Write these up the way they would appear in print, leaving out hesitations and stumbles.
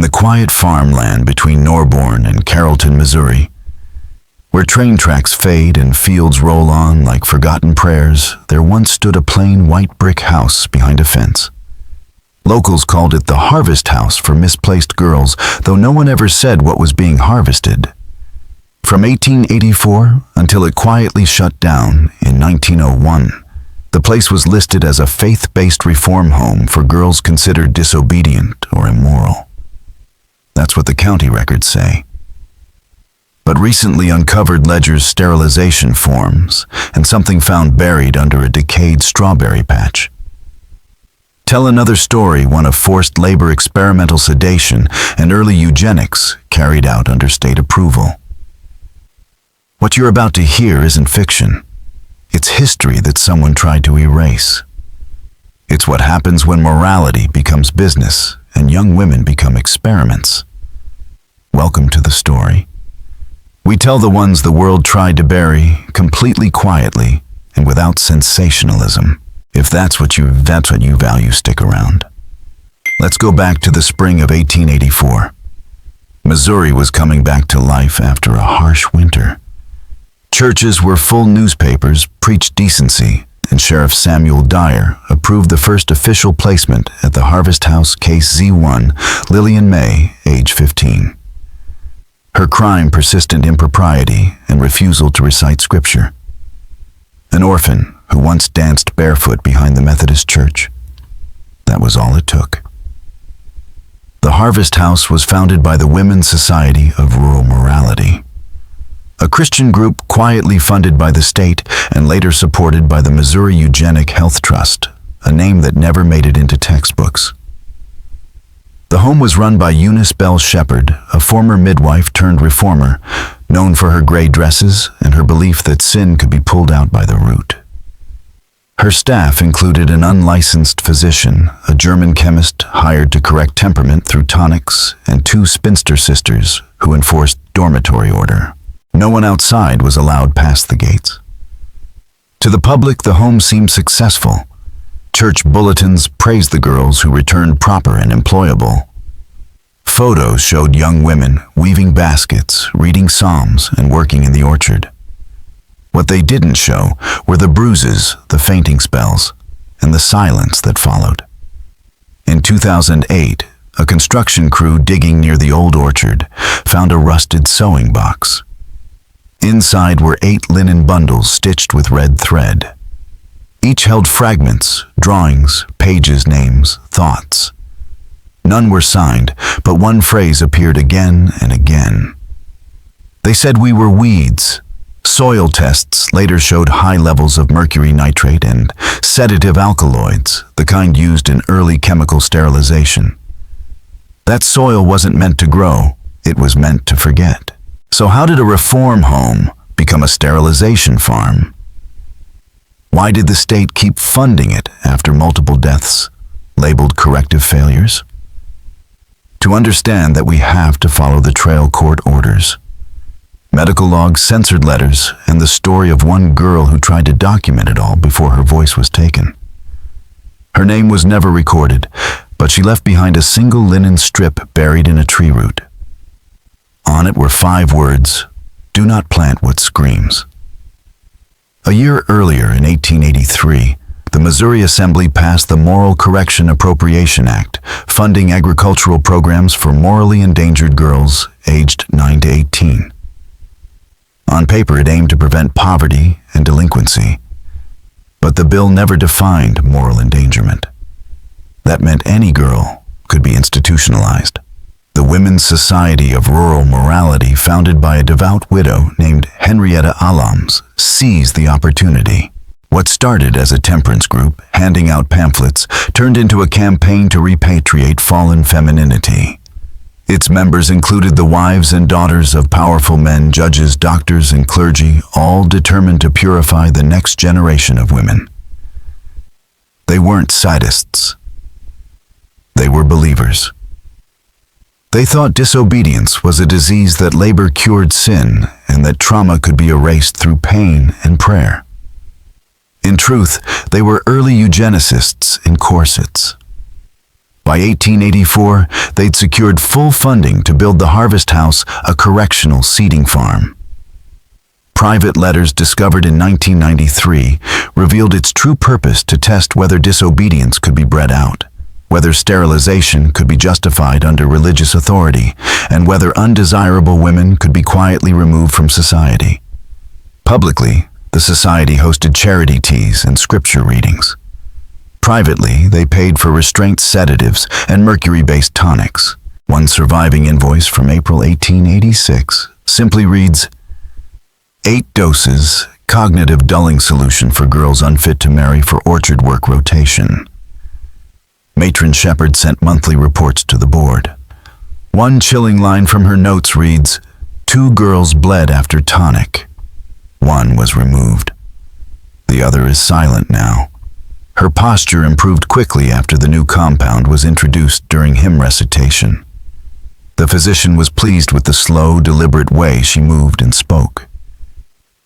In the quiet farmland between Norborne and Carrollton, Missouri, where train tracks fade and fields roll on like forgotten prayers, there once stood a plain white brick house behind a fence. Locals called it the Harvest House for misplaced girls, though no one ever said what was being harvested. From 1884 until it quietly shut down in 1901, the place was listed as a faith-based reform home for girls considered disobedient or immoral. That's what the county records say. But recently uncovered ledger's sterilization forms and something found buried under a decayed strawberry patch tell another story, one of forced labor, experimental sedation, and early eugenics carried out under state approval. What you're about to hear isn't fiction. It's history that someone tried to erase. It's what happens when morality becomes business and young women become experiments. Welcome to the story. We tell the ones the world tried to bury completely quietly and without sensationalism. If that's what you value, stick around. Let's go back to the spring of 1884. Missouri was coming back to life after a harsh winter. Churches were full, newspapers preached decency, and Sheriff Samuel Dyer approved the first official placement at the Harvest House, Case Z1, Lillian May, age 15. Her crime: persistent impropriety and refusal to recite scripture. An orphan who once danced barefoot behind the Methodist church. That was all it took. The Harvest House was founded by the Women's Society of Rural Morality, a Christian group quietly funded by the state and later supported by the Missouri Eugenic Health Trust, a name that never made it into textbooks. The home was run by Eunice Bell Shepherd, a former midwife turned reformer, known for her gray dresses and her belief that sin could be pulled out by the root. Her staff included an unlicensed physician, a German chemist hired to correct temperament through tonics, and 2 spinster sisters who enforced dormitory order. No one outside was allowed past the gates. To the public, the home seemed successful. Church bulletins praised the girls who returned proper and employable. Photos showed young women weaving baskets, reading psalms, and working in the orchard. What they didn't show were the bruises, the fainting spells, and the silence that followed. In 2008, a construction crew digging near the old orchard found a rusted sewing box. Inside were 8 linen bundles stitched with red thread. Each held fragments, drawings, pages, names, thoughts. None were signed, but one phrase appeared again and again. They said we were weeds. Soil tests later showed high levels of mercury nitrate and sedative alkaloids, the kind used in early chemical sterilization. That soil wasn't meant to grow, it was meant to forget. So how did a reform home become a sterilization farm? Why did the state keep funding it after multiple deaths, labeled corrective failures? To understand that, we have to follow the trail court orders. Medical logs, censored letters, and the story of one girl who tried to document it all before her voice was taken. Her name was never recorded, but she left behind a single linen strip buried in a tree root. On it were 5 words: "Do not plant what screams." A year earlier, in 1883, the Missouri Assembly passed the Moral Correction Appropriation Act, funding agricultural programs for morally endangered girls aged 9 to 18. On paper, it aimed to prevent poverty and delinquency, but the bill never defined moral endangerment. That meant any girl could be institutionalized. The Women's Society of Rural Morality, founded by a devout widow named Henrietta Allams, seized the opportunity. What started as a temperance group handing out pamphlets turned into a campaign to repatriate fallen femininity. Its members included the wives and daughters of powerful men, judges, doctors, and clergy, all determined to purify the next generation of women. They weren't sadists. They were believers. They thought disobedience was a disease that labor cured sin and that trauma could be erased through pain and prayer. In truth, they were early eugenicists in corsets. By 1884, they'd secured full funding to build the Harvest House, a correctional seeding farm. Private letters discovered in 1993 revealed its true purpose to test whether disobedience could be bred out, whether sterilization could be justified under religious authority, and whether undesirable women could be quietly removed from society. Publicly, the society hosted charity teas and scripture readings. Privately, they paid for restraint sedatives and mercury-based tonics. One surviving invoice from April 1886 simply reads, 8 doses, cognitive dulling solution for girls unfit to marry for orchard work rotation. Matron Shepherd sent monthly reports to the board. One chilling line from her notes reads, 2 girls bled after tonic. 1 was removed. The other is silent now. Her posture improved quickly after the new compound was introduced during hymn recitation. The physician was pleased with the slow, deliberate way she moved and spoke.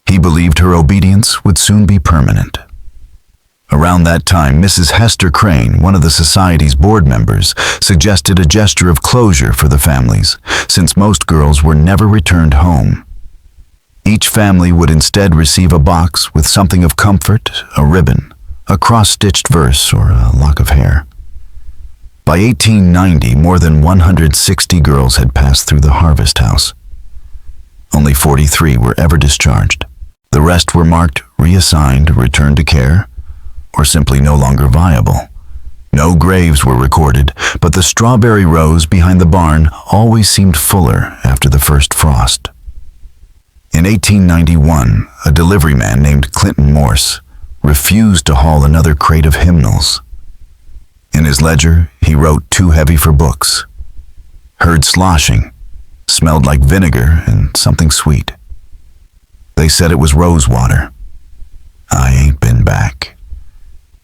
He believed her obedience would soon be permanent. Around that time, Mrs. Hester Crane, one of the society's board members, suggested a gesture of closure for the families, since most girls were never returned home. Each family would instead receive a box with something of comfort, a ribbon, a cross-stitched verse, or a lock of hair. By 1890, more than 160 girls had passed through the Harvest House. Only 43 were ever discharged. The rest were marked reassigned, returned to care, or simply no longer viable. No graves were recorded, but the strawberry rows behind the barn always seemed fuller after the first frost. In 1891, a delivery man named Clinton Morse refused to haul another crate of hymnals. In his ledger, he wrote too heavy for books. Heard sloshing, smelled like vinegar and something sweet. They said it was rose water. I ain't been back.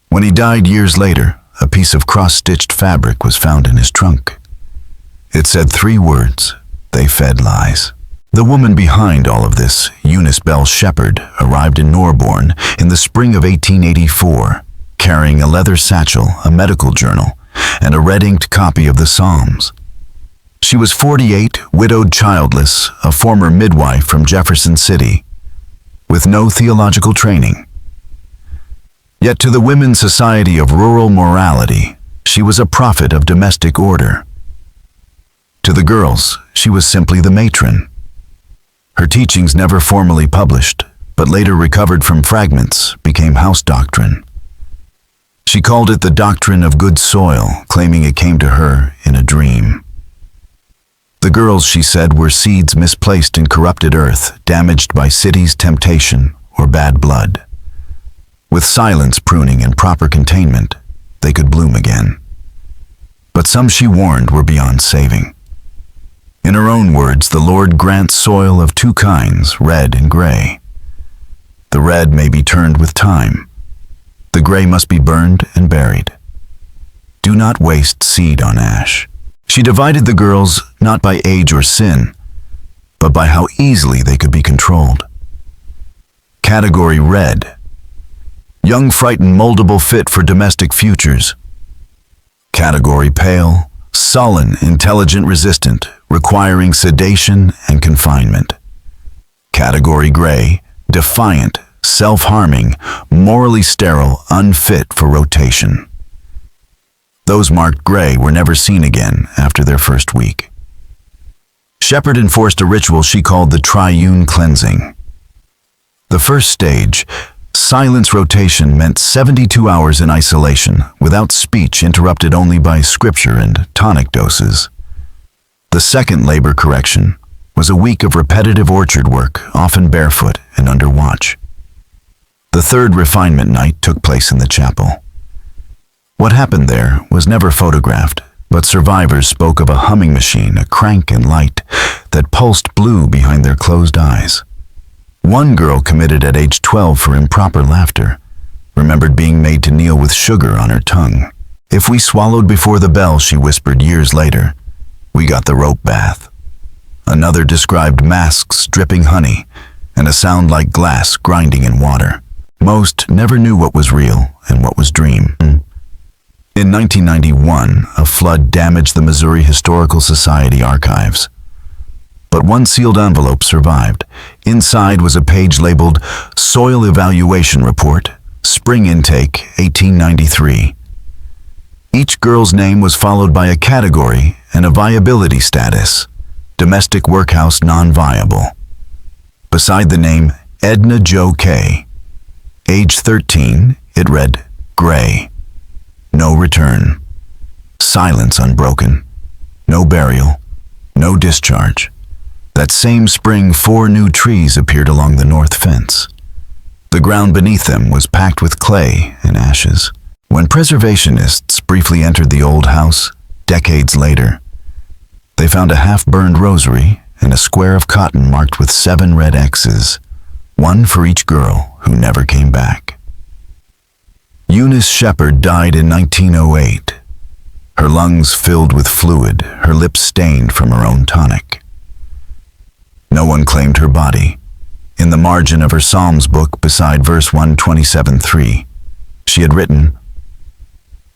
When he died years later, a piece of cross-stitched fabric was found in his trunk. It said 3 words, "They fed lies." The woman behind all of this, Eunice Bell Shepherd, arrived in Norborne in the spring of 1884, carrying a leather satchel, a medical journal, and a red-inked copy of the Psalms. She was 48, widowed, childless, a former midwife from Jefferson City, with no theological training. Yet to the Women's Society of Rural Morality, she was a prophet of domestic order. To the girls, she was simply the matron. Her teachings, never formally published, but later recovered from fragments, became house doctrine. She called it the doctrine of good soil, claiming it came to her in a dream. The girls, she said, were seeds misplaced in corrupted earth, damaged by city's temptation or bad blood. With silence, pruning, and proper containment, they could bloom again. But some, she warned, were beyond saving. In her own words, the Lord grants soil of 2 kinds, red and gray. The red may be turned with time. The gray must be burned and buried. Do not waste seed on ash. She divided the girls not by age or sin, but by how easily they could be controlled. Category red. Young, frightened, moldable, fit for domestic futures. Category pale. Sullen, intelligent, resistant, requiring sedation and confinement. Category gray. Defiant, self-harming, morally sterile, unfit for rotation. Those marked gray were never seen again after their first week. Shepherd enforced a ritual she called the triune cleansing. The first stage, silence rotation, meant 72 hours in isolation, without speech, interrupted only by scripture and tonic doses. The second labor correction was a week of repetitive orchard work, often barefoot and under watch. The third refinement night took place in the chapel. What happened there was never photographed, but survivors spoke of a humming machine, a crank and light, that pulsed blue behind their closed eyes. One girl, committed at age 12 for improper laughter, remembered being made to kneel with sugar on her tongue. If we swallowed before the bell, she whispered years later, we got the rope bath. Another described masks dripping honey and a sound like glass grinding in water. Most never knew what was real and what was dream. In 1991, a flood damaged the Missouri Historical Society archives. But one sealed envelope survived. Inside was a page labeled Soil Evaluation Report, Spring Intake, 1893. Each girl's name was followed by a category and a viability status, domestic workhouse non-viable. Beside the name Edna Jo K, age 13, it read Gray. No return. Silence unbroken. No burial. No discharge. That same spring, 4 new trees appeared along the north fence. The ground beneath them was packed with clay and ashes. When preservationists briefly entered the old house, decades later, they found a half-burned rosary and a square of cotton marked with 7 red X's, one for each girl who never came back. Eunice Shepherd died in 1908, her lungs filled with fluid, her lips stained from her own tonic. No one claimed her body. In the margin of her Psalms book beside verse 127:3, she had written,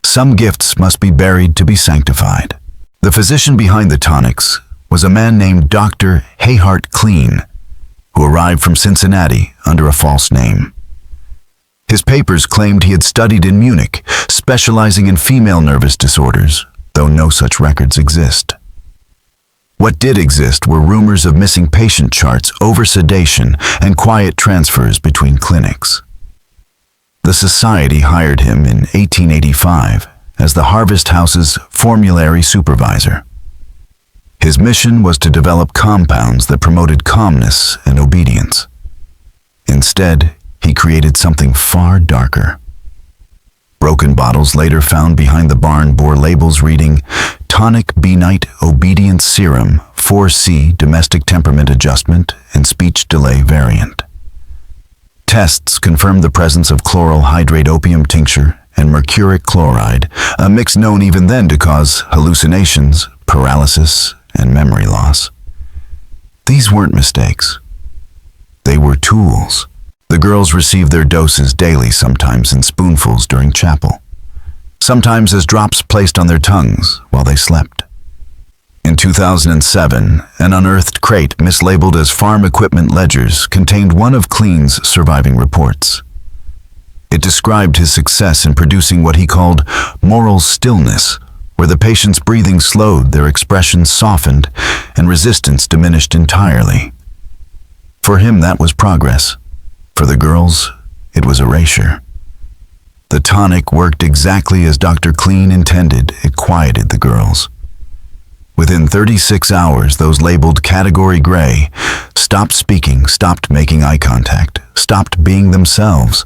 "Some gifts must be buried to be sanctified." The physician behind the tonics was a man named Dr. Hayhart Clean, who arrived from Cincinnati under a false name. His papers claimed he had studied in Munich, specializing in female nervous disorders, though no such records exist. What did exist were rumors of missing patient charts, over-sedation, and quiet transfers between clinics. The society hired him in 1885 as the Harvest House's formulary supervisor. His mission was to develop compounds that promoted calmness and obedience. Instead, he created something far darker. Broken bottles later found behind the barn bore labels reading Tonic Benite Obedience Serum 4C Domestic Temperament Adjustment and Speech Delay Variant. Tests confirmed the presence of chloral hydrate opium tincture and mercuric chloride, a mix known even then to cause hallucinations, paralysis, and memory loss. These weren't mistakes. They were tools. The girls received their doses daily, sometimes in spoonfuls during chapel, sometimes as drops placed on their tongues while they slept. In 2007, an unearthed crate mislabeled as farm equipment ledgers contained one of Clean's surviving reports. It described his success in producing what he called moral stillness, where the patient's breathing slowed, their expressions softened, and resistance diminished entirely. For him, that was progress. For the girls, it was erasure. The tonic worked exactly as Dr. Clean intended. It quieted the girls. Within 36 hours, those labeled Category Gray stopped speaking, stopped making eye contact, stopped being themselves.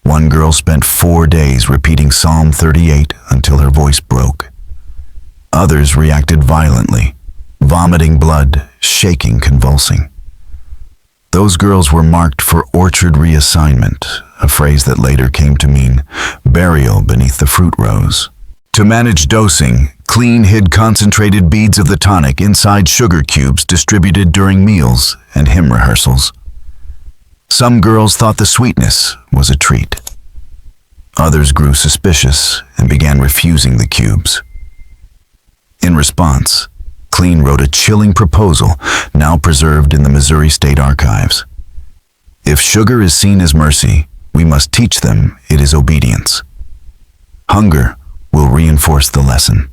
One girl spent 4 days repeating Psalm 38 until her voice broke. Others reacted violently, vomiting blood, shaking, convulsing. Those girls were marked for orchard reassignment, a phrase that later came to mean burial beneath the fruit rows. To manage dosing, Clean hid concentrated beads of the tonic inside sugar cubes distributed during meals and hymn rehearsals. Some girls thought the sweetness was a treat. Others grew suspicious and began refusing the cubes. In response, Clean wrote a chilling proposal now preserved in the Missouri State Archives. If sugar is seen as mercy, we must teach them it is obedience. Hunger will reinforce the lesson.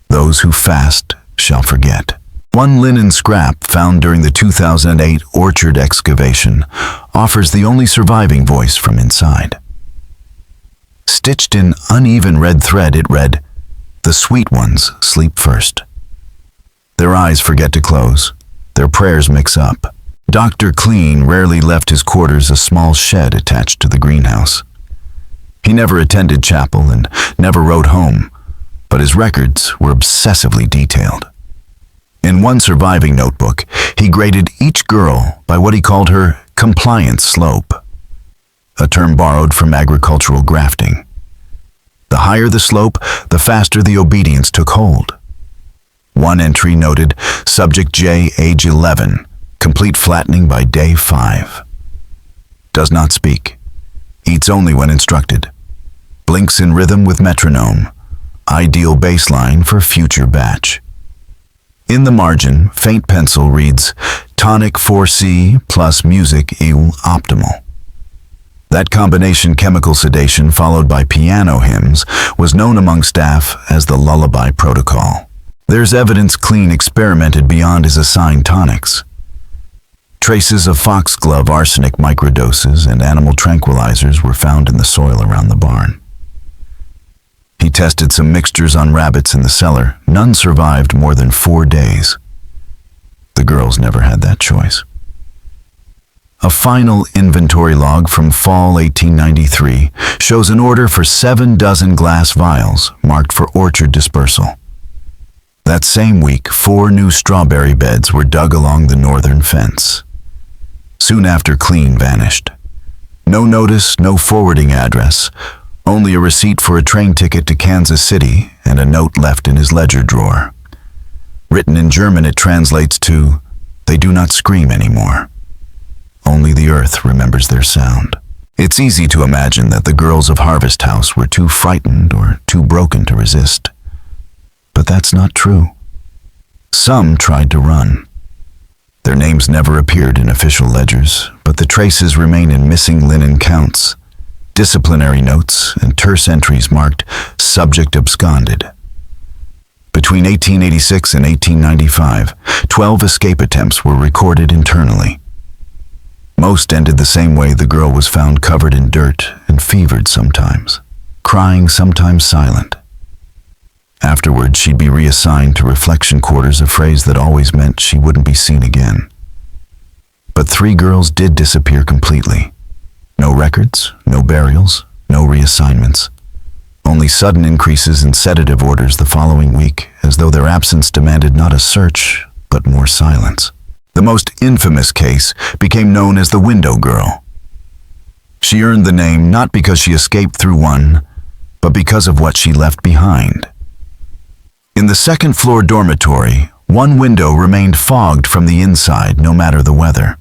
Those who fast shall forget. One linen scrap found during the 2008 orchard excavation offers the only surviving voice from inside. Stitched in uneven red thread, it read, "The sweet ones sleep first. Their eyes forget to close. Their prayers mix up." Dr. Clean rarely left his quarters, a small shed attached to the greenhouse. He never attended chapel and never wrote home, but his records were obsessively detailed. In one surviving notebook, he graded each girl by what he called her compliance slope, a term borrowed from agricultural grafting. The higher the slope, the faster the obedience took hold. One entry noted, Subject J, age 11, complete flattening by day 5. Does not speak. Eats only when instructed. blinks in rhythm with metronome, ideal baseline for future batch. In the margin, faint pencil reads, tonic 4C plus music eu optimal. That combination chemical sedation followed by piano hymns was known among staff as the lullaby protocol. There's evidence Clean experimented beyond his assigned tonics. Traces of foxglove arsenic microdoses and animal tranquilizers were found in the soil around the barn. He tested some mixtures on rabbits in the cellar. None survived more than 4 days. The girls never had that choice. A final inventory log from fall 1893 shows an order for 7 dozen glass vials marked for orchard dispersal. That same week, 4 new strawberry beds were dug along the northern fence. Soon after, Clean vanished. No notice, no forwarding address, only a receipt for a train ticket to Kansas City and a note left in his ledger drawer. Written in German, it translates to, "They do not scream anymore. Only the earth remembers their sound." It's easy to imagine that the girls of Harvest House were too frightened or too broken to resist. But that's not true. Some tried to run. Their names never appeared in official ledgers, but the traces remain in missing linen counts, disciplinary notes, and terse entries marked "subject absconded." Between 1886 and 1895, 12 escape attempts were recorded internally. Most ended the same way. The girl was found covered in dirt and fevered sometimes, crying sometimes silent. Afterward, she'd be reassigned to reflection quarters, a phrase that always meant she wouldn't be seen again. But 3 girls did disappear completely. No records, no burials, no reassignments. Only sudden increases in sedative orders the following week, as though their absence demanded not a search, but more silence. The most infamous case became known as the Window Girl. She earned the name not because she escaped through one, but because of what she left behind. In the second-floor dormitory, one window remained fogged from the inside no matter the weather.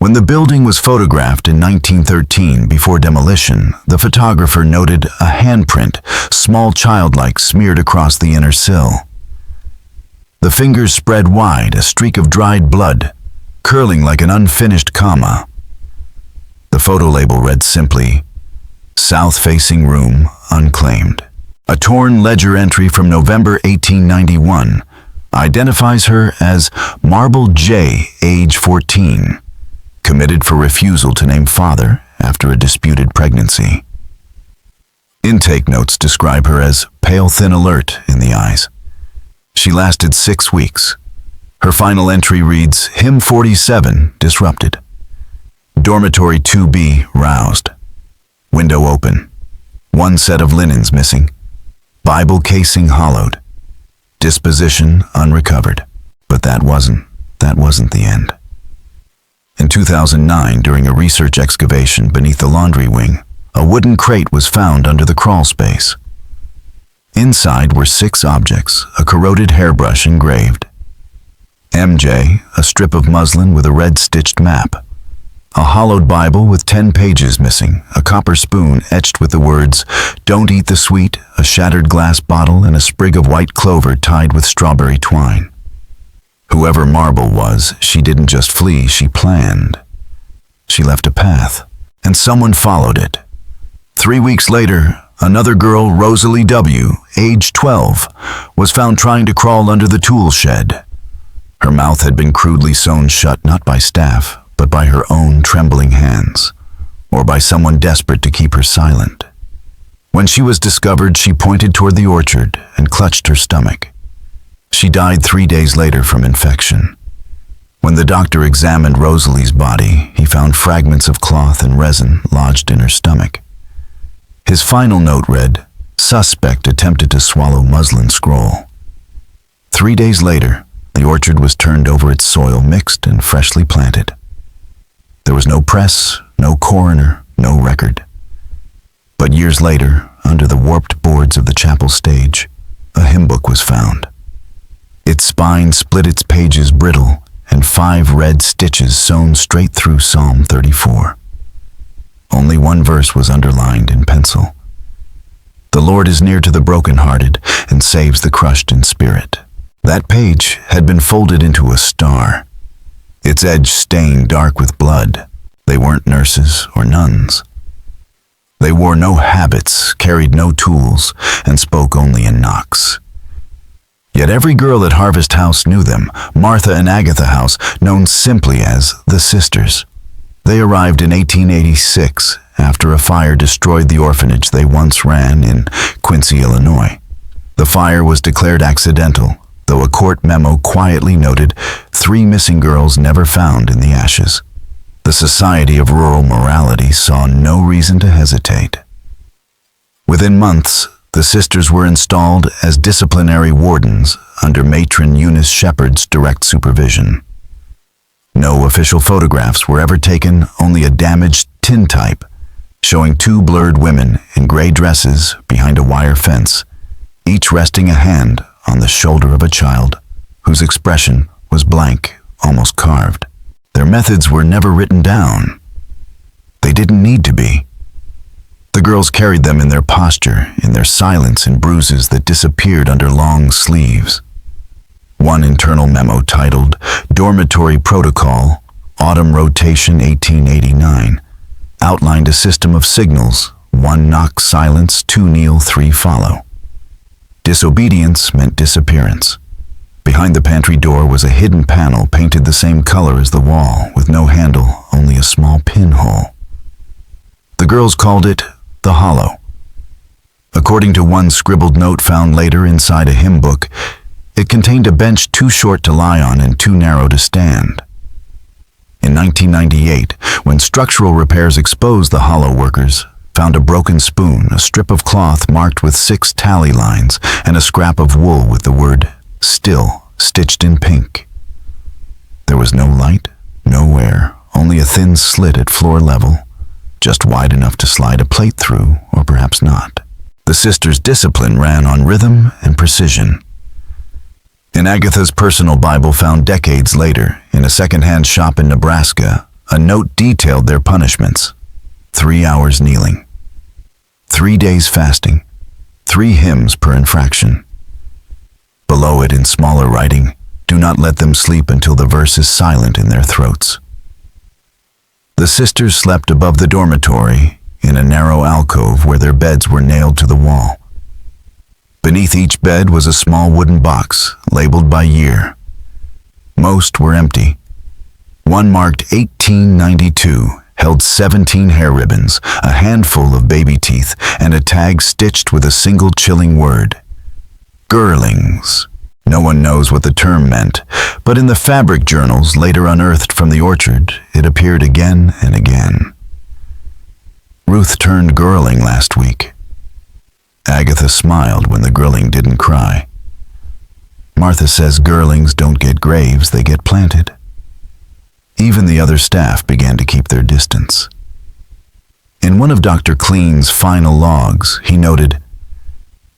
When the building was photographed in 1913 before demolition, the photographer noted a handprint, small childlike, smeared across the inner sill. The fingers spread wide, a streak of dried blood, curling like an unfinished comma. The photo label read simply, "South-facing room, unclaimed." A torn ledger entry from November 1891 identifies her as Marble J, age 14, committed for refusal to name father after a disputed pregnancy. Intake notes describe her as pale, thin, alert in the eyes. She lasted 6 weeks. Her final entry reads, Hymn 47, disrupted. Dormitory 2B, roused. Window open. 1 set of linens missing. Bible casing hollowed. Disposition unrecovered. But that wasn't the end. In 2009, during a research excavation beneath the laundry wing, a wooden crate was found under the crawl space. Inside were 6 objects, a corroded hairbrush engraved. MJ, a strip of muslin with a red stitched map. A hollowed Bible with 10 pages missing, a copper spoon etched with the words, "Don't eat the sweet," a shattered glass bottle, and a sprig of white clover tied with strawberry twine. Whoever Marble was, she didn't just flee, she planned. She left a path, and someone followed it. 3 weeks later, another girl, Rosalie W., age 12, was found trying to crawl under the tool shed. Her mouth had been crudely sewn shut not by staff, but by her own trembling hands, or by someone desperate to keep her silent. When she was discovered, she pointed toward the orchard and clutched her stomach. She died 3 days later from infection. When the doctor examined Rosalie's body, he found fragments of cloth and resin lodged in her stomach. His final note read, "Suspect attempted to swallow muslin scroll." 3 days later, the orchard was turned over its soil, mixed and freshly planted. There was no press, no coroner, no record. But years later, under the warped boards of the chapel stage, a hymn book was found. Its spine split, its pages brittle, and 5 red stitches sewn straight through Psalm 34. Only one verse was underlined in pencil, The Lord is near to the brokenhearted and saves the crushed in spirit. That page had been folded into a star, its edge stained dark with blood. They weren't nurses or nuns. They wore no habits, carried no tools, and spoke only in knocks. Yet every girl at Harvest House knew them, Martha and Agatha House, known simply as the Sisters. They arrived in 1886 after a fire destroyed the orphanage they once ran in Quincy, Illinois. The fire was declared accidental, though a court memo quietly noted 3 missing girls never found in the ashes. The Society of Rural Morality saw no reason to hesitate. Within months, the sisters were installed as disciplinary wardens under matron Eunice Shepard's direct supervision. No official photographs were ever taken, only a damaged tintype showing 2 blurred women in gray dresses behind a wire fence, each resting a hand on the shoulder of a child whose expression was blank, almost carved. Their methods were never written down. They didn't need to be. The girls carried them in their posture, in their silence and bruises that disappeared under long sleeves. One internal memo titled Dormitory Protocol, Autumn Rotation 1889, outlined a system of signals: 1 knock, silence, 2 kneel, 3 follow. Disobedience meant disappearance. Behind the pantry door was a hidden panel painted the same color as the wall, with no handle, only a small pinhole. The girls called it the Hollow. According to one scribbled note found later inside a hymn book, it contained a bench too short to lie on and too narrow to stand. In 1998, when structural repairs exposed the Hollow workers, found a broken spoon, a strip of cloth marked with 6 tally lines, and a scrap of wool with the word "Still" stitched in pink. There was no light, no air, only a thin slit at floor level, just wide enough to slide a plate through, or perhaps not. The sisters' discipline ran on rhythm and precision. In Agatha's personal Bible found decades later, in a second-hand shop in Nebraska, a note detailed their punishments: 3 hours kneeling, 3 days fasting, 3 hymns per infraction. Below it in smaller writing, do not let them sleep until the verse is silent in their throats. The sisters slept above the dormitory in a narrow alcove where their beds were nailed to the wall. Beneath each bed was a small wooden box labeled by year. Most were empty. One marked 1892 held 17 hair ribbons, a handful of baby teeth, and a tag stitched with a single chilling word: Girlings. No one knows what the term meant, but in the fabric journals later unearthed from the orchard, it appeared again and again. Ruth turned girling last week. Agatha smiled when the girling didn't cry. Martha says girlings don't get graves, they get planted. Even the other staff began to keep their distance. In one of Dr. Clean's final logs, he noted,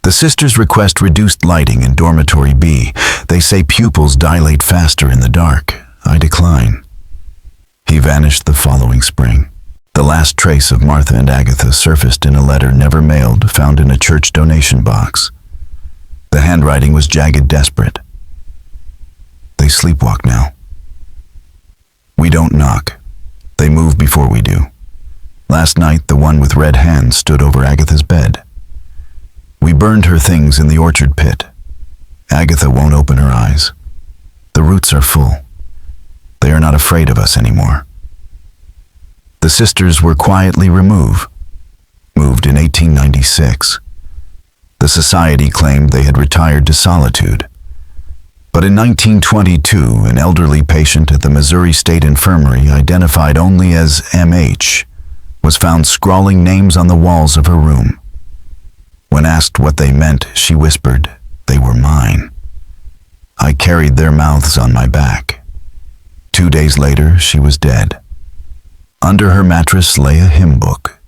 "The sisters request reduced lighting in dormitory B. They say pupils dilate faster in the dark. I decline." He vanished the following spring. The last trace of Martha and Agatha surfaced in a letter never mailed, found in a church donation box. The handwriting was jagged, desperate. They sleepwalk now. We don't knock. They move before we do. Last night, the one with red hands stood over Agatha's bed. We burned her things in the orchard pit. Agatha won't open her eyes. The roots are full. They are not afraid of us anymore. The sisters were quietly moved in 1896. The society claimed they had retired to solitude. But in 1922, an elderly patient at the Missouri State Infirmary, identified only as MH, was found scrawling names on the walls of her room. When asked what they meant, she whispered, "They were mine. I carried their mouths on my back." 2 days later, she was dead. Under her mattress lay a hymn book.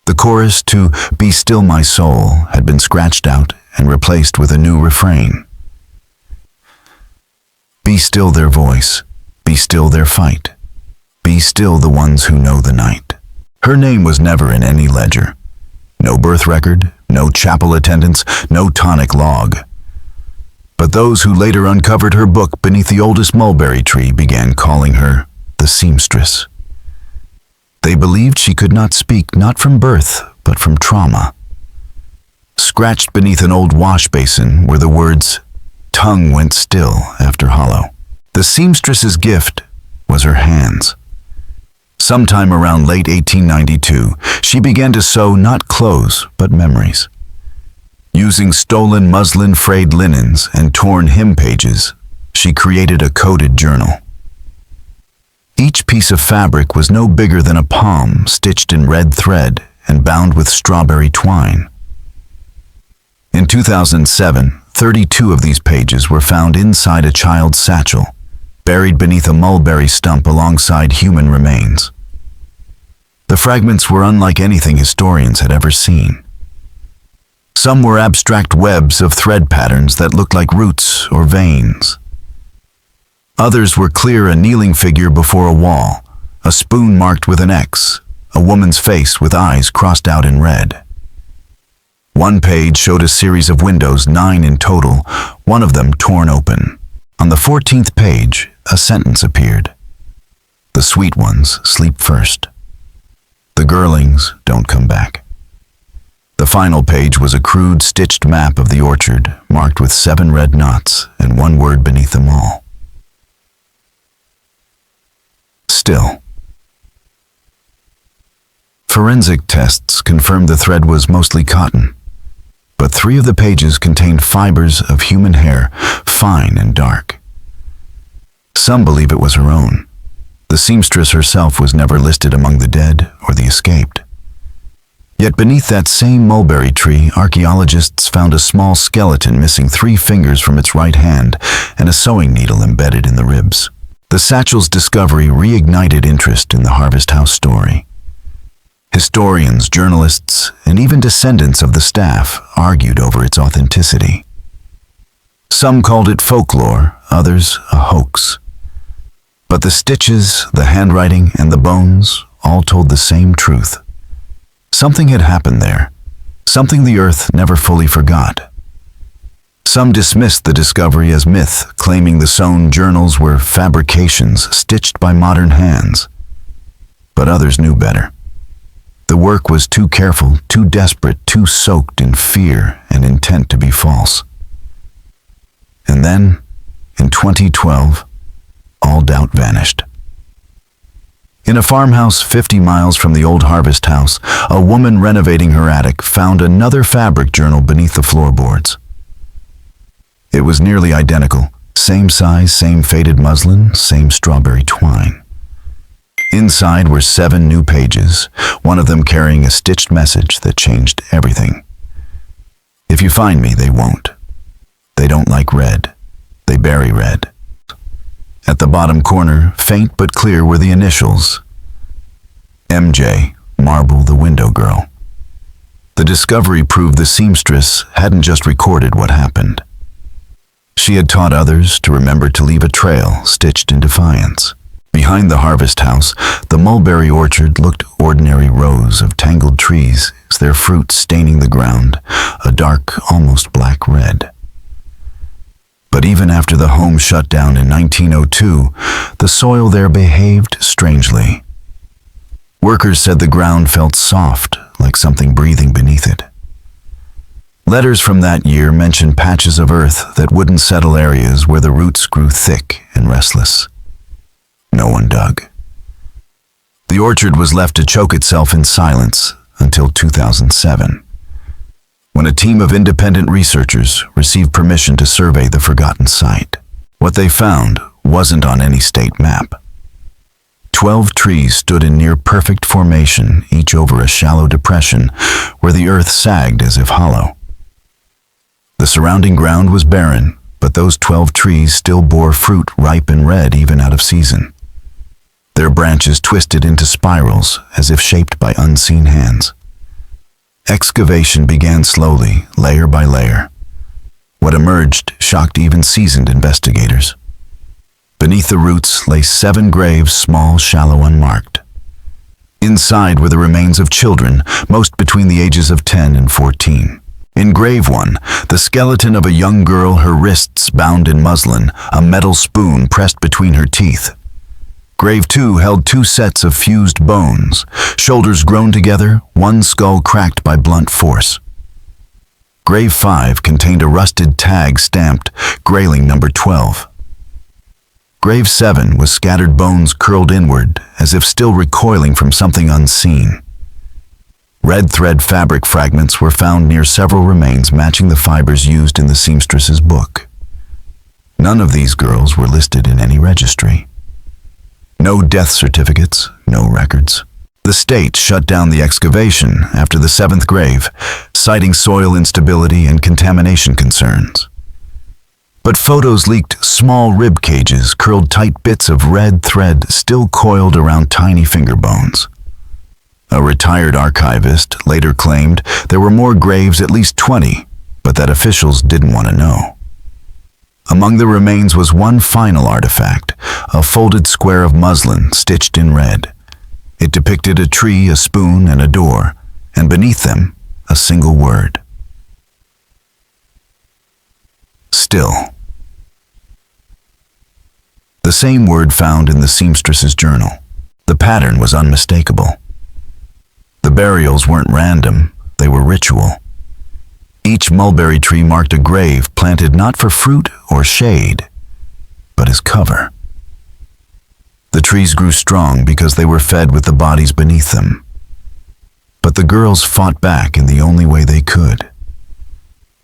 The chorus to "Be Still My Soul" had been scratched out and replaced with a new refrain. Be still their voice, be still their fight, be still the ones who know the night. Her name was never in any ledger. No birth record, no chapel attendance, no tonic log. But those who later uncovered her book beneath the oldest mulberry tree began calling her the seamstress. They believed she could not speak, not from birth, but from trauma. Scratched beneath an old wash basin were the words, "Tongue went still after hollow." The seamstress's gift was her hands. Sometime around late 1892, she began to sew not clothes, but memories. Using stolen muslin frayed linens and torn hymn pages, she created a coded journal. Each piece of fabric was no bigger than a palm, stitched in red thread and bound with strawberry twine. In 2007, 32 of these pages were found inside a child's satchel, buried beneath a mulberry stump alongside human remains. The fragments were unlike anything historians had ever seen. Some were abstract webs of thread patterns that looked like roots or veins. Others were clear, a kneeling figure before a wall, a spoon marked with an X, a woman's face with eyes crossed out in red. One page showed a series of windows, 9 in total, one of them torn open. On the 14th page, a sentence appeared. "The sweet ones sleep first. The girlings don't come back." The final page was a crude, stitched map of the orchard, marked with 7 red knots and one word beneath them all. Still. Forensic tests confirmed the thread was mostly cotton, but 3 of the pages contained fibers of human hair, fine and dark. Some believe it was her own. The seamstress herself was never listed among the dead or the escaped. Yet beneath that same mulberry tree, archaeologists found a small skeleton missing 3 fingers from its right hand and a sewing needle embedded in the ribs. The satchel's discovery reignited interest in the Harvest House story. Historians, journalists, and even descendants of the staff argued over its authenticity. Some called it folklore, others a hoax. But the stitches, the handwriting, and the bones all told the same truth. Something had happened there, something the earth never fully forgot. Some dismissed the discovery as myth, claiming the sewn journals were fabrications stitched by modern hands. But others knew better. The work was too careful, too desperate, too soaked in fear and intent to be false. And then, in 2012, all doubt vanished. In a farmhouse 50 miles from the old Harvest House, a woman renovating her attic found another fabric journal beneath the floorboards. It was nearly identical, same size, same faded muslin, same strawberry twine. Inside were 7 new pages, one of them carrying a stitched message that changed everything. "If you find me, they won't. They don't like red. They bury red." At the bottom corner, faint but clear, were the initials. MJ, Marble the Window Girl. The discovery proved the seamstress hadn't just recorded what happened. She had taught others to remember to leave a trail stitched in defiance. Behind the Harvest House, the mulberry orchard looked ordinary rows of tangled trees, their fruit staining the ground, a dark, almost black red. But even after the home shut down in 1902, the soil there behaved strangely. Workers said the ground felt soft, like something breathing beneath it. Letters from that year mentioned patches of earth that wouldn't settle areas where the roots grew thick and restless. No one dug. The orchard was left to choke itself in silence until 2007, when a team of independent researchers received permission to survey the forgotten site. What they found wasn't on any state map. 12 trees stood in near-perfect formation, each over a shallow depression where the earth sagged as if hollow. The surrounding ground was barren, but those 12 trees still bore fruit ripe and red even out of season. Their branches twisted into spirals as if shaped by unseen hands. Excavation began slowly, layer by layer. What emerged shocked even seasoned investigators. Beneath the roots lay 7 graves, small, shallow, unmarked. Inside were the remains of children, most between the ages of 10 and 14. In grave 1, the skeleton of a young girl, her wrists bound in muslin, a metal spoon pressed between her teeth. Grave 2 held 2 sets of fused bones, shoulders grown together, one skull cracked by blunt force. Grave 5 contained a rusted tag stamped Grayling number 12. Grave 7 was scattered bones curled inward, as if still recoiling from something unseen. Red thread fabric fragments were found near several remains matching the fibers used in the seamstress's book. None of these girls were listed in any registry. No death certificates, no records. The state shut down the excavation after the 7th grave, citing soil instability and contamination concerns. But photos leaked small rib cages, curled tight bits of red thread still coiled around tiny finger bones. A retired archivist later claimed there were more graves, at least 20, but that officials didn't want to know. Among the remains was one final artifact, a folded square of muslin stitched in red. It depicted a tree, a spoon, and a door, and beneath them, a single word. Still. The same word found in the seamstress's journal. The pattern was unmistakable. The burials weren't random, they were ritual. Each mulberry tree marked a grave planted not for fruit or shade, but as cover. The trees grew strong because they were fed with the bodies beneath them. But the girls fought back in the only way they could.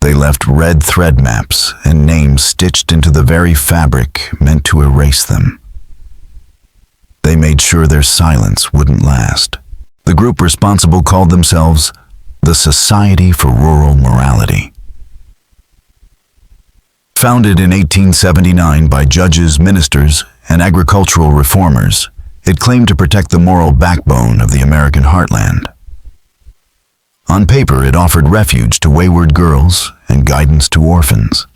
They left red thread maps and names stitched into the very fabric meant to erase them. They made sure their silence wouldn't last. The group responsible called themselves the Society for Rural Morality. Founded in 1879 by judges, ministers, and agricultural reformers, it claimed to protect the moral backbone of the American heartland. On paper, it offered refuge to wayward girls and guidance to orphans.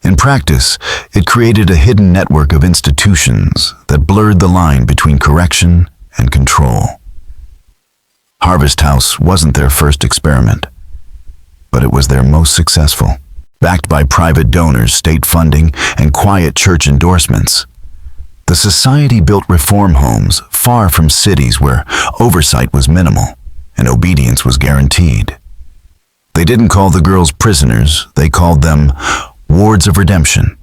In practice, it created a hidden network of institutions that blurred the line between correction and control. Harvest House wasn't their first experiment, but it was their most successful. Backed by private donors, state funding, and quiet church endorsements, the society built reform homes far from cities where oversight was minimal and obedience was guaranteed. They didn't call the girls prisoners, they called them wards of redemption.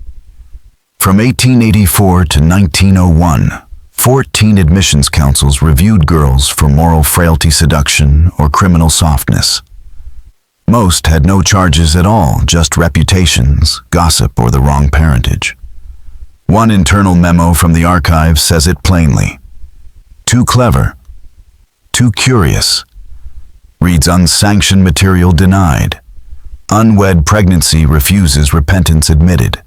From 1884 to 1901, 14 admissions councils reviewed girls for moral frailty, seduction, or criminal softness. Most had no charges at all, just reputations, gossip, or the wrong parentage. One internal memo from the archives says it plainly. Too clever. Too curious. Reads unsanctioned material denied. Unwed pregnancy refuses repentance admitted.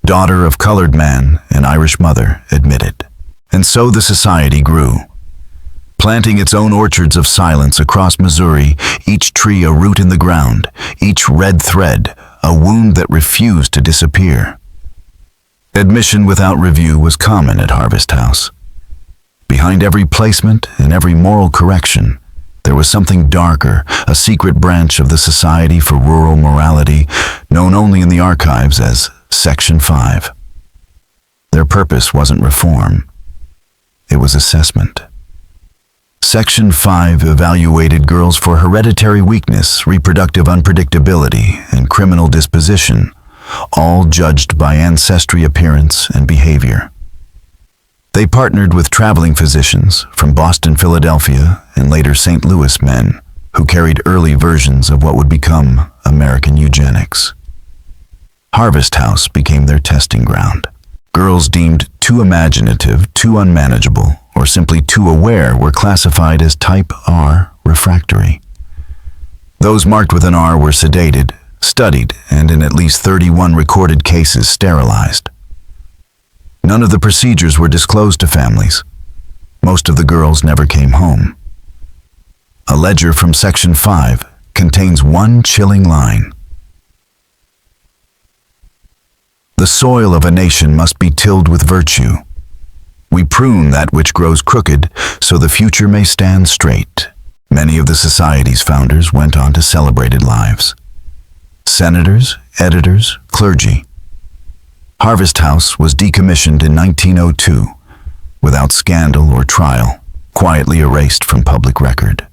Daughter of colored man and Irish mother admitted. And so the society grew, planting its own orchards of silence across Missouri, each tree a root in the ground, each red thread a wound that refused to disappear. Admission without review was common at Harvest House. Behind every placement and every moral correction, there was something darker, a secret branch of the Society for Rural Morality, known only in the archives as Section 5. Their purpose wasn't reform. It was assessment. Section 5 evaluated girls for hereditary weakness, reproductive unpredictability, and criminal disposition, all judged by ancestry, appearance, and behavior. They partnered with traveling physicians from Boston, Philadelphia, and later St. Louis men who carried early versions of what would become American eugenics. Harvest House became their testing ground. Girls deemed too imaginative, too unmanageable, or simply too aware were classified as type R refractory. Those marked with an R were sedated, studied, and in at least 31 recorded cases sterilized. None of the procedures were disclosed to families. Most of the girls never came home. A ledger from Section 5 contains one chilling line. The soil of a nation must be tilled with virtue. We prune that which grows crooked, so the future may stand straight. Many of the society's founders went on to celebrated lives. Senators, editors, clergy. Harvest House was decommissioned in 1902, without scandal or trial, quietly erased from public record.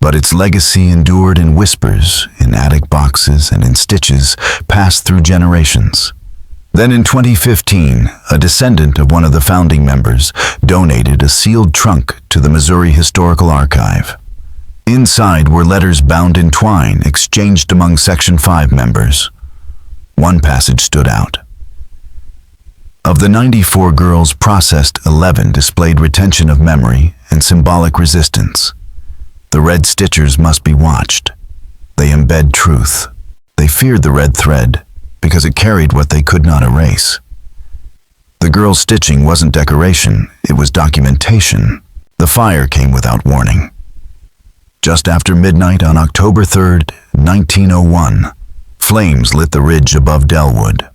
But its legacy endured in whispers, in attic boxes, and in stitches passed through generations. Then in 2015, a descendant of one of the founding members donated a sealed trunk to the Missouri Historical Archive. Inside were letters bound in twine exchanged among Section 5 members. One passage stood out. Of the 94 girls processed, 11 displayed retention of memory and symbolic resistance. The red stitchers must be watched. They embed truth. They feared the red thread because it carried what they could not erase. The girls' stitching wasn't decoration, it was documentation. The fire came without warning. Just after midnight on October 3rd, 1901, flames lit the ridge above Delwood.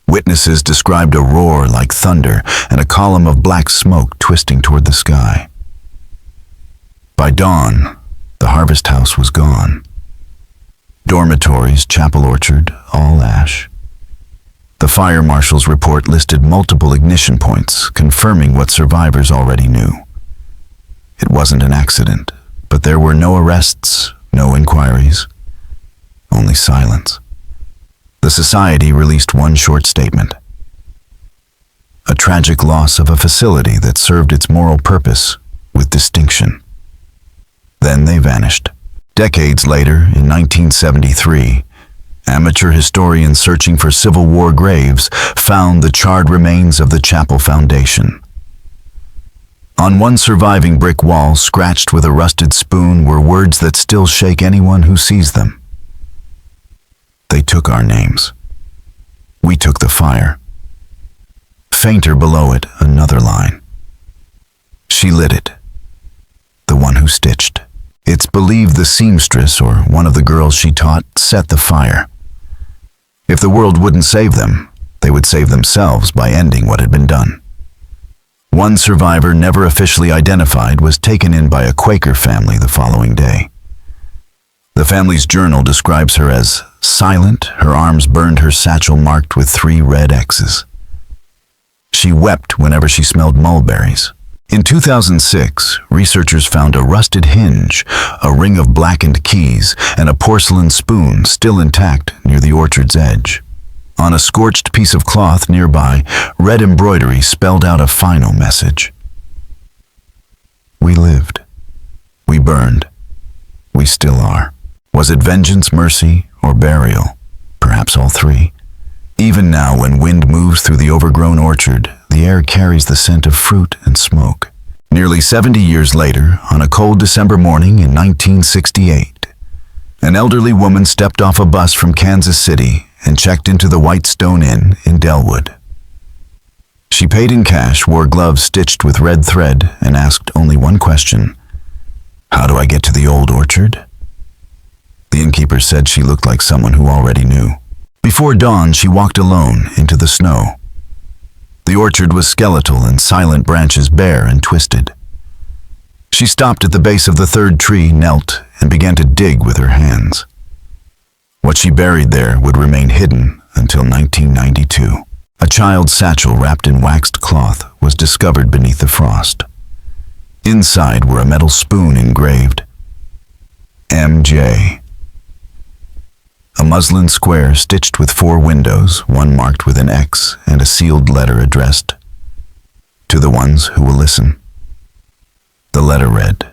Witnesses described a roar like thunder and a column of black smoke twisting toward the sky. By dawn, the Harvest House was gone. Dormitories, chapel orchard, all ash. The fire marshal's report listed multiple ignition points, confirming what survivors already knew. It wasn't an accident, but there were no arrests, no inquiries, only silence. The society released one short statement. A tragic loss of a facility that served its moral purpose with distinction. Then they vanished. Decades later, in 1973, amateur historians searching for Civil War graves found the charred remains of the chapel foundation. On one surviving brick wall, scratched with a rusted spoon, were words that still shake anyone who sees them. They took our names. We took the fire. Fainter below it, another line. She lit it. The one who stitched. It's believed the seamstress, or one of the girls she taught, set the fire. If the world wouldn't save them, they would save themselves by ending what had been done. One survivor, never officially identified, was taken in by a Quaker family the following day. The family's journal describes her as silent, her arms burned, her satchel marked with 3 red X's. She wept whenever she smelled mulberries. In 2006, researchers found a rusted hinge, a ring of blackened keys, and a porcelain spoon still intact near the orchard's edge. On a scorched piece of cloth nearby, red embroidery spelled out a final message. We lived. We burned. We still are. Was it vengeance, mercy, or burial? Perhaps all 3. Even now, when wind moves through the overgrown orchard, the air carries the scent of fruit and smoke. Nearly 70 years later, on a cold December morning in 1968, an elderly woman stepped off a bus from Kansas City and checked into the White Stone Inn in Delwood. She paid in cash, wore gloves stitched with red thread, and asked only one question: "How do I get to the old orchard?" The innkeeper said she looked like someone who already knew. Before dawn, she walked alone into the snow. The orchard was skeletal and silent branches bare and twisted. She stopped at the base of the 3rd tree, knelt, and began to dig with her hands. What she buried there would remain hidden until 1992. A child's satchel wrapped in waxed cloth was discovered beneath the frost. Inside were a metal spoon engraved MJ. A muslin square stitched with 4 windows, one marked with an X, and a sealed letter addressed to the ones who will listen. The letter read,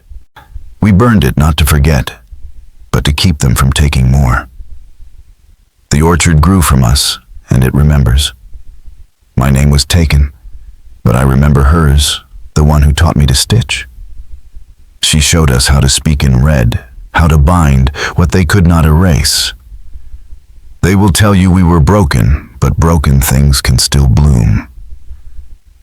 "We burned it not to forget, but to keep them from taking more. The orchard grew from us, and it remembers. My name was taken, but I remember hers, the one who taught me to stitch. She showed us how to speak in red, how to bind what they could not erase. They will tell you we were broken, but broken things can still bloom.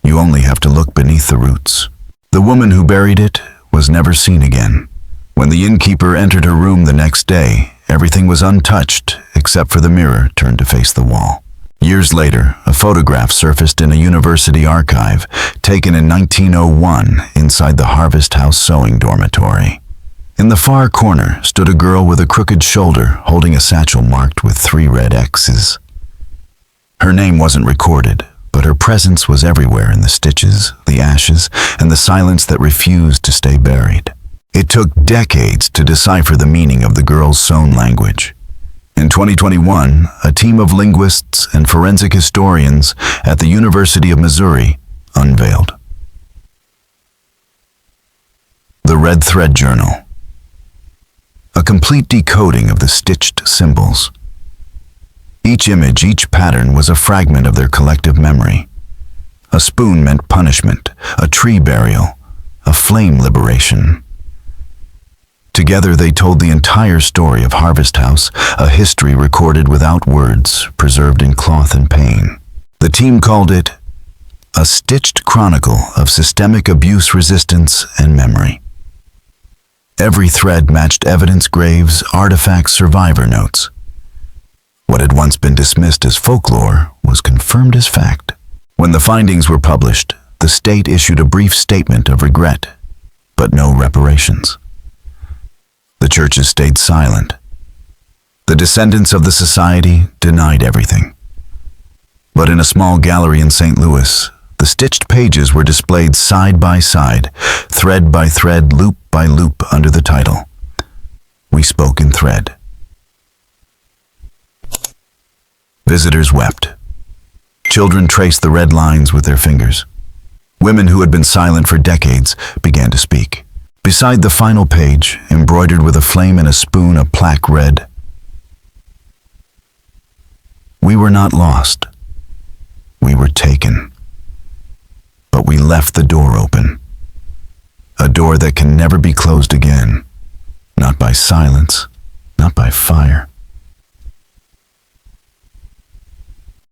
You only have to look beneath the roots." The woman who buried it was never seen again. When the innkeeper entered her room the next day, everything was untouched except for the mirror turned to face the wall. Years later, a photograph surfaced in a university archive taken in 1901 inside the Harvest House sewing dormitory. In the far corner stood a girl with a crooked shoulder holding a satchel marked with 3 red X's. Her name wasn't recorded, but her presence was everywhere in the stitches, the ashes, and the silence that refused to stay buried. It took decades to decipher the meaning of the girl's sewn language. In 2021, a team of linguists and forensic historians at the University of Missouri unveiled the Red Thread Journal, a complete decoding of the stitched symbols. Each image, each pattern was a fragment of their collective memory. A spoon meant punishment, a tree burial, a flame liberation. Together they told the entire story of Harvest House, a history recorded without words, preserved in cloth and pain. The team called it a stitched chronicle of systemic abuse, resistance, and memory. Every thread matched evidence, graves, artifacts, survivor notes. What had once been dismissed as folklore was confirmed as fact. When the findings were published, the state issued a brief statement of regret, but no reparations. The churches stayed silent. The descendants of the society denied everything. But in a small gallery in St. Louis, the stitched pages were displayed side by side, thread by thread, loop by loop, under the title, "We Spoke in Thread." Visitors wept. Children traced the red lines with their fingers. Women who had been silent for decades began to speak. Beside the final page, embroidered with a flame and a spoon, a plaque read, "We were not lost. We were taken. But we left the door open. A door that can never be closed again. Not by silence, not by fire,